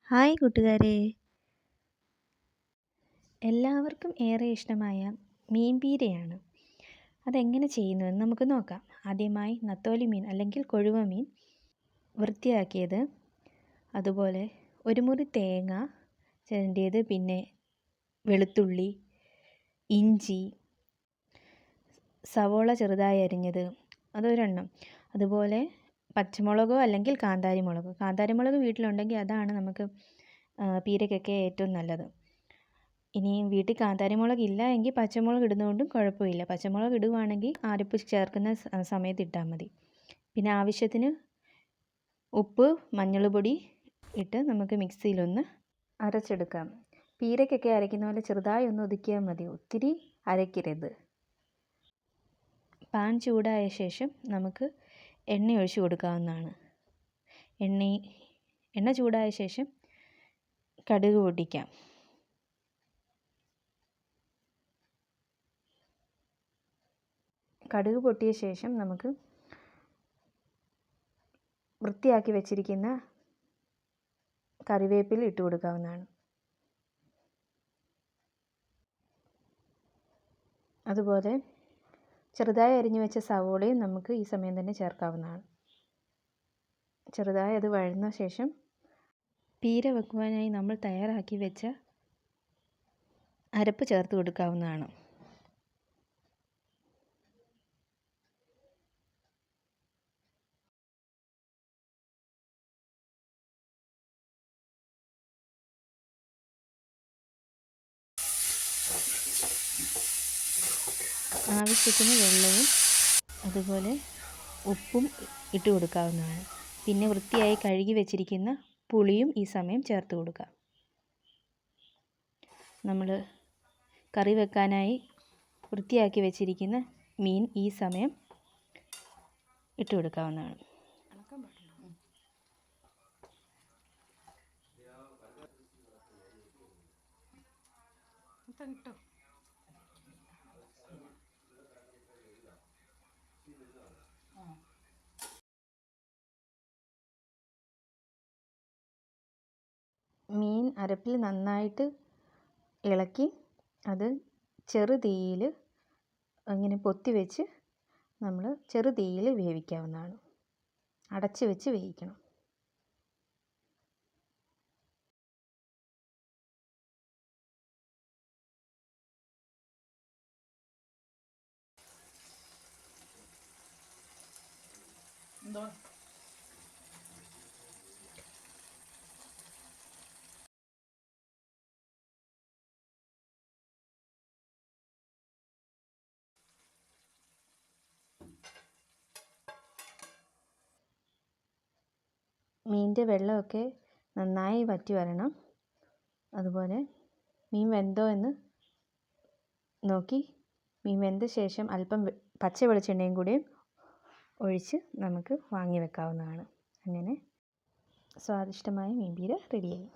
Hi കൂട്ടുകാരെ, എല്ലാവർക്കും ഏറെ ഇഷ്ടമായ മീൻ പീരയാണ്. അതെങ്ങനെ ചെയ്യുന്നുവെന്ന് നമുക്ക് നോക്കാം. ആദ്യമായി നത്തോലി മീൻ അല്ലെങ്കിൽ കൊഴുവ മീൻ വൃത്തിയാക്കിയത്, അതുപോലെ ഒരു മുറി തേങ്ങ ചിരണ്ടിയത്, പിന്നെ വെളുത്തുള്ളി, ഇഞ്ചി, സവോള ചെറുതായി അരിഞ്ഞത് അതൊരെണ്ണം, അതുപോലെ പച്ചമുളകോ അല്ലെങ്കിൽ കാന്താരി മുളക് വീട്ടിലുണ്ടെങ്കിൽ അതാണ് നമുക്ക് പീരയ്ക്കൊക്കെ ഏറ്റവും നല്ലത്. ഇനി വീട്ടിൽ കാന്താരി മുളക് ഇല്ല എങ്കിൽ പച്ചമുളക് ഇടുന്നതുകൊണ്ടും കുഴപ്പമില്ല. പച്ചമുളക് ഇടുവാണെങ്കിൽ അരപ്പ് ചേർക്കുന്ന സമയത്ത് ഇട്ടാൽ മതി. പിന്നെ ആവശ്യത്തിന് ഉപ്പ്, മഞ്ഞൾപ്പൊടി ഇട്ട് നമുക്ക് മിക്സിയിലൊന്ന് അരച്ചെടുക്കാം. പീരയ്ക്കൊക്കെ അരയ്ക്കുന്ന പോലെ ചെറുതായി ഒന്ന് ഒതുക്കിയാൽ മതി, ഒത്തിരി അരയ്ക്കരുത്. പാൻ ചൂടായ ശേഷം നമുക്ക് എണ്ണ ഒഴിച്ച് കൊടുക്കാവുന്നതാണ്. എണ്ണ ചൂടായ ശേഷം കടുക് പൊട്ടിക്കാം. കടുക് പൊട്ടിയ ശേഷം നമുക്ക് വൃത്തിയാക്കി വെച്ചിരിക്കുന്ന കറിവേപ്പില ഇട്ട് കൊടുക്കാവുന്നതാണ്. അതുപോലെ ചെറുതായി അരിഞ്ഞു വെച്ച സവോളയും നമുക്ക് ഈ സമയം തന്നെ ചേർക്കാവുന്നതാണ്. ചെറുതായി അത് വഴന്ന ശേഷം പീര വെക്കുവാനായി നമ്മൾ തയ്യാറാക്കി വെച്ച അരപ്പ് ചേർത്ത് കൊടുക്കാവുന്നതാണ്. ആവശ്യത്തിന് വെള്ളവും അതുപോലെ ഉപ്പും ഇട്ട് കൊടുക്കാവുന്നതാണ്. പിന്നെ വൃത്തിയായി കഴുകി വെച്ചിരിക്കുന്ന പുളിയും ഈ സമയം ചേർത്ത് കൊടുക്കുക. നമ്മൾ കറി വെക്കാനായി വൃത്തിയാക്കി വെച്ചിരിക്കുന്ന മീൻ ഈ സമയം ഇട്ട് കൊടുക്കാവുന്നതാണ്. മീൻ അരപ്പിൽ നന്നായിട്ട് ഇളക്കി അത് ചെറുതീയിൽ ഇങ്ങനെ പൊത്തി വെച്ച് നമ്മൾ ചെറുതീയിൽ വേവിക്കാവുന്നതാണ്. അടച്ച് വെച്ച് വേവിക്കണം. മീനിൻ്റെ വെള്ളമൊക്കെ നന്നായി വറ്റി വരണം. അതുപോലെ മീൻ വെന്തോ എന്ന് നോക്കി മീൻ വെന്ത ശേഷം അല്പം പച്ച വെളിച്ചെണ്ണയും കൂടി ഒഴിച്ച് നമുക്ക് വാങ്ങി വെക്കാവുന്നതാണ്. അങ്ങനെ സ്വാദിഷ്ടമായ മീൻ പീര റെഡിയായി.